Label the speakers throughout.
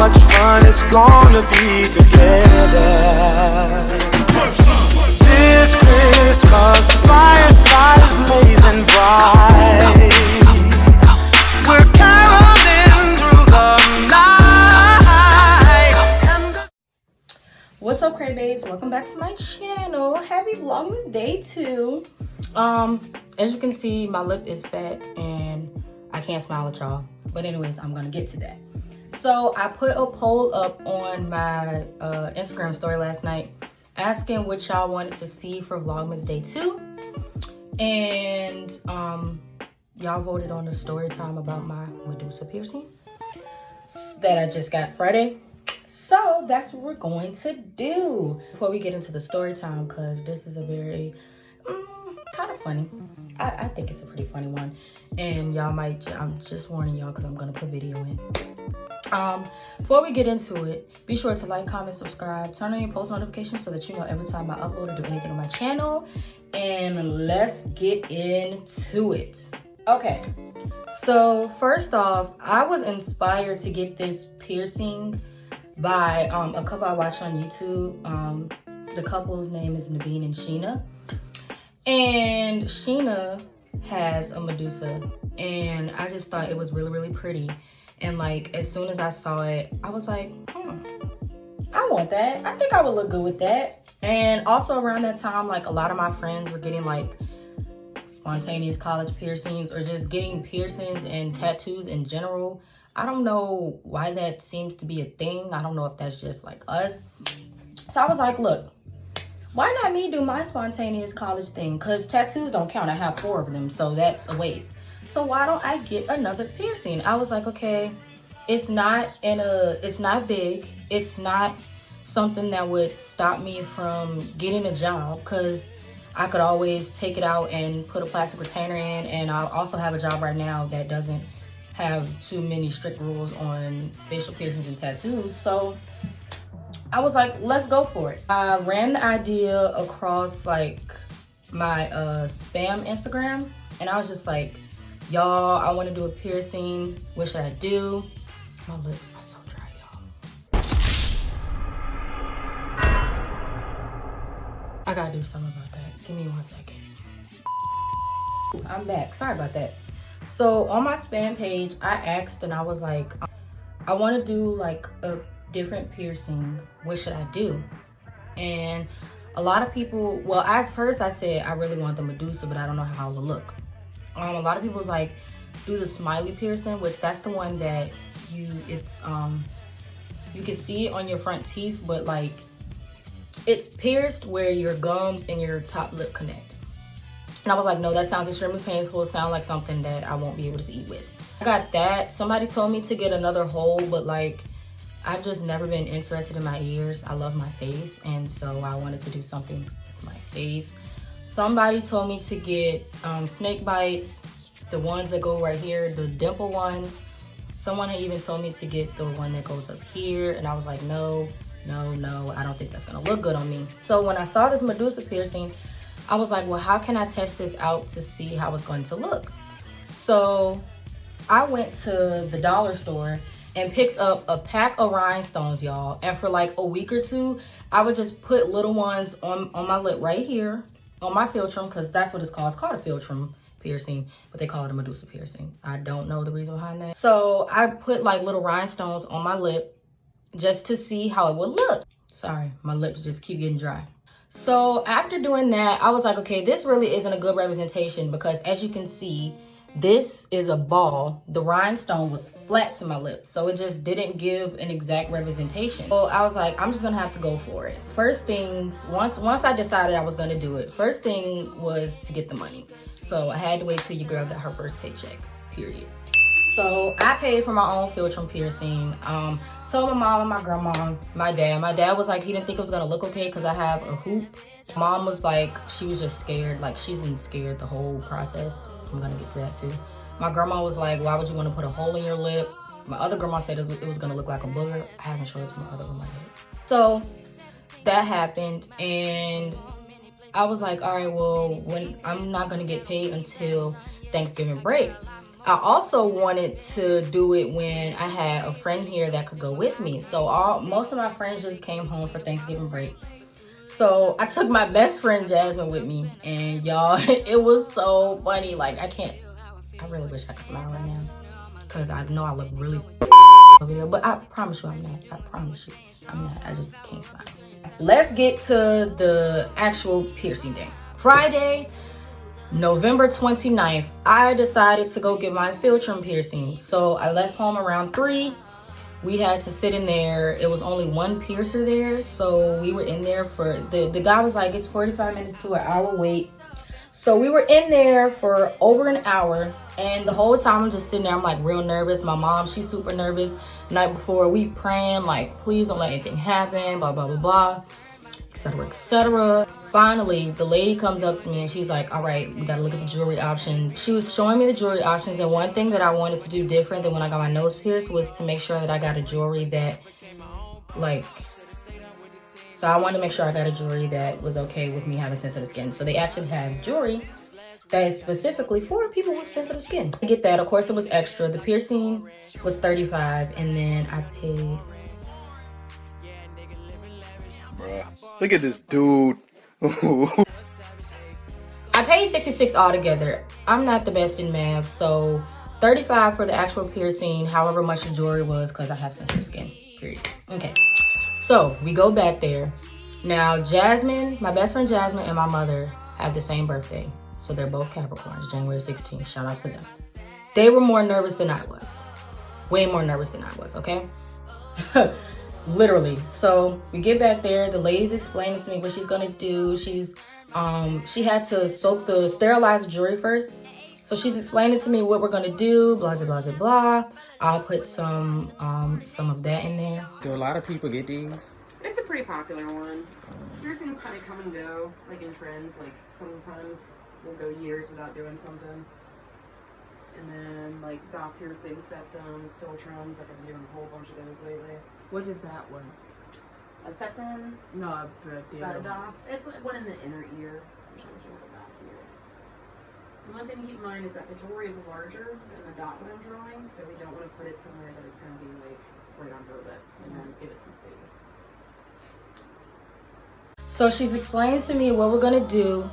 Speaker 1: much fun it's gonna be together. This Christmas, the fireside's blazing bright. We're caroling through the night.
Speaker 2: What's up, Cray-Bays? Welcome back to my channel. Happy Vlogmas Day 2. As you can see, my lip is fat and I can't smile at y'all. But anyways, I'm gonna get to that. So I put a poll up on my Instagram story last night asking what y'all wanted to see for Vlogmas Day 2. And y'all voted on the story time about my Medusa piercing that I just got Friday. So that's what we're going to do. Before we get into the story time, because this is a very kind of funny. I think it's a pretty funny one. And y'all might, I'm just warning y'all because I'm going to put video in. Before we get into it, be sure to like, comment, subscribe, turn on your post notifications so that you know every time I upload or do anything on my channel. And let's get into it. Okay, so first off, I was inspired to get this piercing by a couple I watched on YouTube. The couple's name is Naveen and Sheena. And Sheena has a Medusa, and I just thought it was really, really pretty. And like, as soon as I saw it, I was like, I want that. I think I would look good with that. And also around that time, like a lot of my friends were getting like spontaneous college piercings or just getting piercings and tattoos in general. I don't know why that seems to be a thing. I don't know if that's just like us. So I was like, look, why not me do my spontaneous college thing? Because tattoos don't count. I have 4 of them, so that's a waste. So why don't I get another piercing? I was like, okay, it's not big. It's not something that would stop me from getting a job, because I could always take it out and put a plastic retainer in. And I also have a job right now that doesn't have too many strict rules on facial piercings and tattoos. So I was like, let's go for it. I ran the idea across like my spam Instagram, and I was just like, y'all, I want to do a piercing. What should I do? My lips are so dry, y'all. I gotta do something about that. Give me 1 second. I'm back. Sorry about that. So on my spam page, I asked and I was like, I want to do like a different piercing. What should I do? And a lot of people, well, at first I said I really want the Medusa, but I don't know how it will look. A lot of people was like, do the smiley piercing, which that's the one that you can see it on your front teeth, but like it's pierced where your gums and your top lip connect. And I was like, no, that sounds extremely painful. It sounds like something that I won't be able to eat with. I got that. Somebody told me to get another hole, but like I've just never been interested in my ears. I love my face, and so I wanted to do something with my face. Somebody told me to get snake bites, the ones that go right here, the dimple ones. Someone had even told me to get the one that goes up here, and I was like, no, I don't think that's gonna look good on me. So when I saw this Medusa piercing, I was like, well, how can I test this out to see how it's going to look? So I went to the dollar store and picked up a pack of rhinestones, y'all. And for like a week or 2, I would just put little ones on my lip right here, on my philtrum, because that's what it's called. It's called a philtrum piercing, but they call it a Medusa piercing. I don't know the reason behind that. So I put like little rhinestones on my lip just to see how it would look. Sorry, my lips just keep getting dry. So after doing that, I was like, okay, this really isn't a good representation, because as you can see, this is a ball. The rhinestone was flat to my lips, so it just didn't give an exact representation. So I was like, I'm just gonna have to go for it. First things, once I decided I was gonna do it, first thing was to get the money. So I had to wait till your girl got her first paycheck, period. So I paid for my own philtrum piercing. Told my mom and my grandma, my dad. My dad was like, he didn't think it was gonna look okay because I have a hoop. Mom was like, she was just scared. Like, she's been scared the whole process. I'm gonna get to that too. My grandma was like, why would you want to put a hole in your lip? My other grandma said it was gonna look like a booger. I haven't showed it to my other grandma yet. So that happened, and I was like, all right, well, when I'm not gonna get paid until Thanksgiving break. I also wanted to do it when I had a friend here that could go with me. So most of my friends just came home for Thanksgiving break. So I took my best friend Jasmine with me, and y'all, it was so funny. Like, I really wish I could smile right now, because I know I look really over there, but I promise you I'm not. I promise you I'm not. I just can't smile. Let's get to the actual piercing day. Friday, November 29th, I decided to go get my Filtrum piercing. So I left home around 3. We had to sit in there. It was only one piercer there, so we were in there for the guy was like, it's 45 minutes to an hour wait. So we were in there for over an hour, and the whole time I'm just sitting there. I'm like real nervous. My mom, she's super nervous. Night before, we praying like, please don't let anything happen, blah blah blah blah, etc etc. Finally, the lady comes up to me and she's like, all right, we gotta look at the jewelry options. She was showing me the jewelry options, and one thing that I wanted to do different than when I got my nose pierced was to make sure that I got a jewelry that, like, so I wanted to make sure I got a jewelry that was okay with me having sensitive skin. So they actually have jewelry that is specifically for people with sensitive skin. I get that. Of course, it was extra. The piercing was $35, and then I paid.
Speaker 3: Bruh, look at this dude.
Speaker 2: I paid $66 altogether. I'm not the best in math, so $35 for the actual piercing, however much the jewelry was, because I have sensitive skin, period. Okay, so we go back there. Now, Jasmine, my best friend Jasmine, and my mother have the same birthday. So they're both Capricorns, January 16th. Shout out to them. They were more nervous than I was. Way more nervous than I was, okay? Literally. So we get back there. The lady's explaining to me what she's gonna do. She had to sterilize the jewelry first. So she's explaining to me what we're gonna do, blah, blah, blah, blah, blah. I'll put some of that in there.
Speaker 4: Do a lot of people get these?
Speaker 5: It's a pretty popular one. Piercings kind of come and go, like in trends. Like sometimes we'll go years without doing something. And then like dot piercings, septums, filtrums. Like I've been doing a whole bunch of those lately.
Speaker 4: What is that one?
Speaker 5: A septum,
Speaker 4: No, but
Speaker 5: dots. It's like one in the inner ear. I'm trying to show it back here. And one thing to keep in mind is that the jewelry is larger than the dot that I'm drawing, so we don't want to put it somewhere that it's going to be like right on her lip, and then give it some space.
Speaker 2: So she's explaining to me what we're gonna do,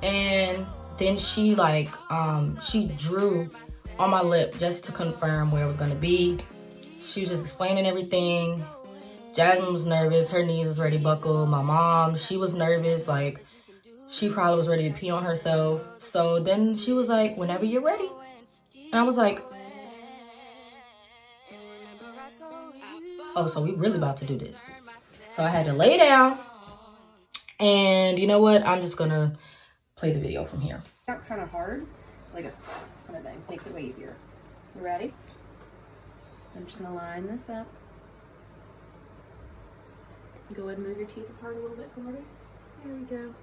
Speaker 2: and then she she drew on my lip just to confirm where it was gonna be. She was just explaining everything. Jasmine was nervous, her knees was ready to buckle. My mom, she was nervous, like she probably was ready to pee on herself. So then she was like, whenever you're ready. And I was like, oh, so we really about to do this. So I had to lay down. And you know what? I'm just gonna play the video from here.
Speaker 5: Out kind of hard, like a kind of thing. Makes it way easier. You ready? I'm just gonna line this up. Go ahead and move your teeth apart a little bit for me. There we go.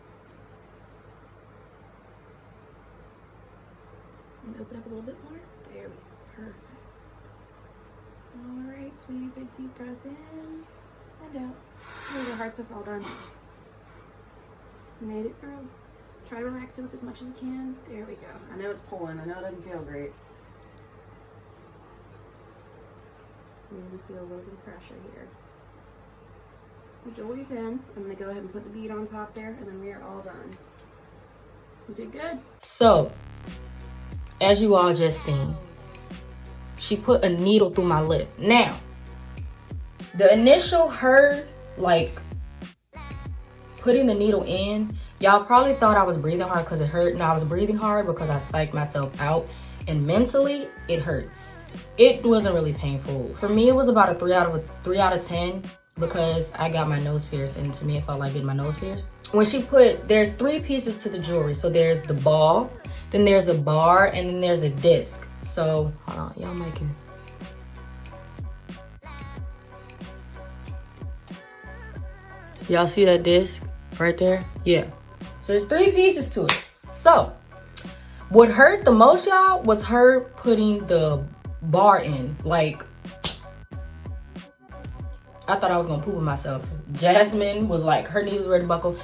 Speaker 5: And open up a little bit more. There we go. Perfect. All right, sweetie, big deep breath in and out. There we go. Hard stuff's all done. You made it through. Try to relax it up as much as you can. There we go. I know it's pulling. I know it doesn't feel great. Really feel a little bit of pressure here. The jewelry's in. I'm going to go ahead and put the bead on top there, and then we are all done. You did good.
Speaker 2: So, as you all just seen, she put a needle through my lip. Now, the initial putting the needle in, y'all probably thought I was breathing hard because it hurt. No, I was breathing hard because I psyched myself out, and mentally it hurt. It wasn't really painful. For me, it was about a 3 out of 10 because I got my nose pierced, and to me it felt like getting my nose pierced. When she there's 3 pieces to the jewelry. So there's the ball, then there's a bar, and then there's a disc. So hold on, y'all making. Y'all see that disc right there? Yeah. So there's 3 pieces to it. So what hurt the most, y'all, was her putting the bar in. Like, I thought I was gonna poop on myself. Jasmine was like, her knees were ready to buckle.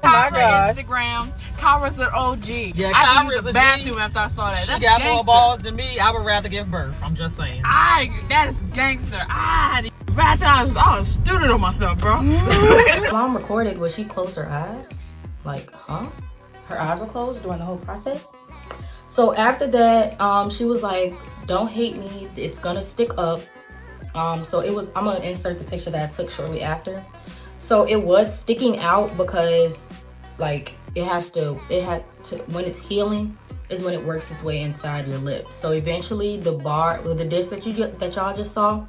Speaker 6: my God.
Speaker 7: Instagram. Kyra's an OG.
Speaker 4: Yeah,
Speaker 7: I
Speaker 4: Kyra's
Speaker 7: used
Speaker 4: a
Speaker 7: the
Speaker 4: G.
Speaker 7: bathroom after I saw that.
Speaker 4: She
Speaker 7: That's
Speaker 4: got
Speaker 7: gangster.
Speaker 4: more balls than me. I would rather give birth. I'm just saying.
Speaker 7: That is gangster. Right there, I was student on myself, bro.
Speaker 2: Mom recorded when she closed her eyes. Like, huh? Her eyes were closed during the whole process. So after that, she was like, don't hate me. It's gonna stick up. So it was, I'm gonna insert the picture that I took shortly after. So it was sticking out because like it had to, when it's healing is when it works its way inside your lip. So eventually the disc that y'all just saw,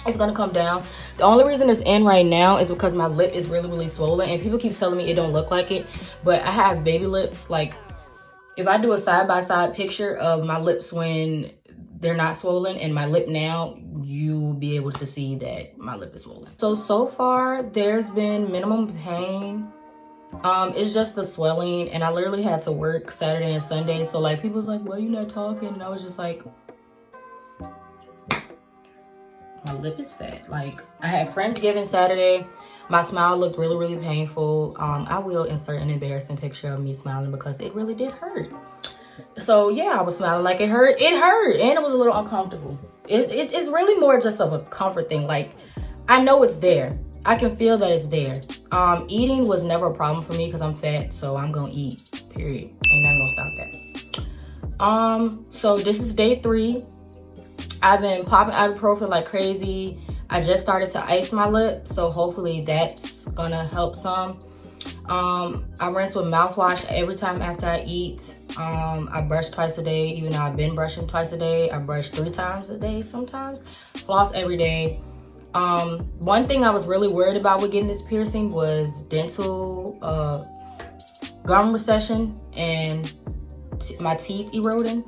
Speaker 2: it's gonna come down. The only reason it's in right now is because my lip is really, really swollen, and people keep telling me it don't look like it, but I have baby lips. Like if I do a side-by-side picture of my lips when they're not swollen and my lip now, you will be able to see that my lip is swollen. So far there's been minimum pain. It's just the swelling, and I literally had to work Saturday and Sunday. So like people was like, why you not talking? And I was just like, my lip is fat. Like I had Friendsgiving Saturday. My smile looked really, really painful. I will insert an embarrassing picture of me smiling because it really did hurt. So yeah, I was smiling like it hurt. It hurt, and it was a little uncomfortable. It's really more just of a comfort thing. Like I know it's there. I can feel that it's there. Eating was never a problem for me because I'm fat, so I'm gonna eat. Period. Ain't nothing gonna stop that. So this is day 3. I've been popping ibuprofen like crazy. I just started to ice my lip, so hopefully that's gonna help some. I rinse with mouthwash every time after I eat. I brush twice a day, even though I've been brushing twice a day. I brush 3 times a day sometimes. Floss every day. One thing I was really worried about with getting this piercing was dental gum recession and my teeth eroding.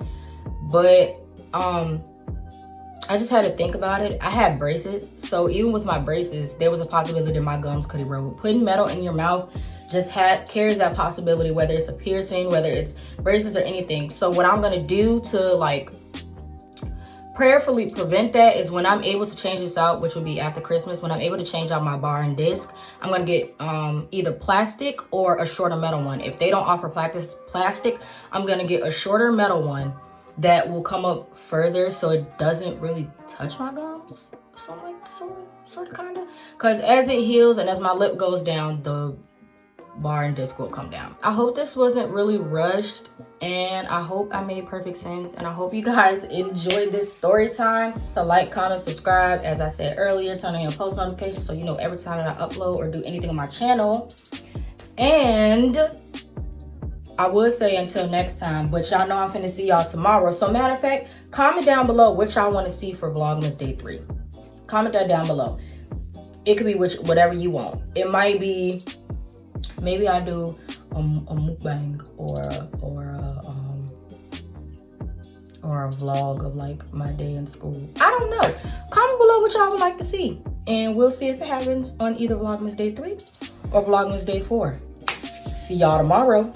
Speaker 2: But I just had to think about it. I had braces, so even with my braces, there was a possibility that my gums could erode. Putting metal in your mouth just carries that possibility, whether it's a piercing, whether it's braces or anything. So what I'm gonna do to like prayerfully prevent that is when I'm able to change this out, which would be after Christmas, when I'm able to change out my bar and disc, I'm gonna get either plastic or a shorter metal one. If they don't offer plastic, I'm gonna get a shorter metal one that will come up further so it doesn't really touch my gums. Something like sort of kinda. Cause as it heals and as my lip goes down, the bar and disc will come down. I hope this wasn't really rushed, and I hope I made perfect sense, and I hope you guys enjoyed this story time. So like, comment, subscribe. As I said earlier, turn on your post notifications so you know every time that I upload or do anything on my channel. And I would say until next time, but y'all know I'm finna see y'all tomorrow. So matter of fact, comment down below what y'all want to see for Vlogmas Day 3. Comment that down below. It could be whatever you want. It might be, maybe I do a mukbang or a vlog of like my day in school. I don't know. Comment below what y'all would like to see, and we'll see if it happens on either Vlogmas Day 3 or Vlogmas Day 4. See y'all tomorrow.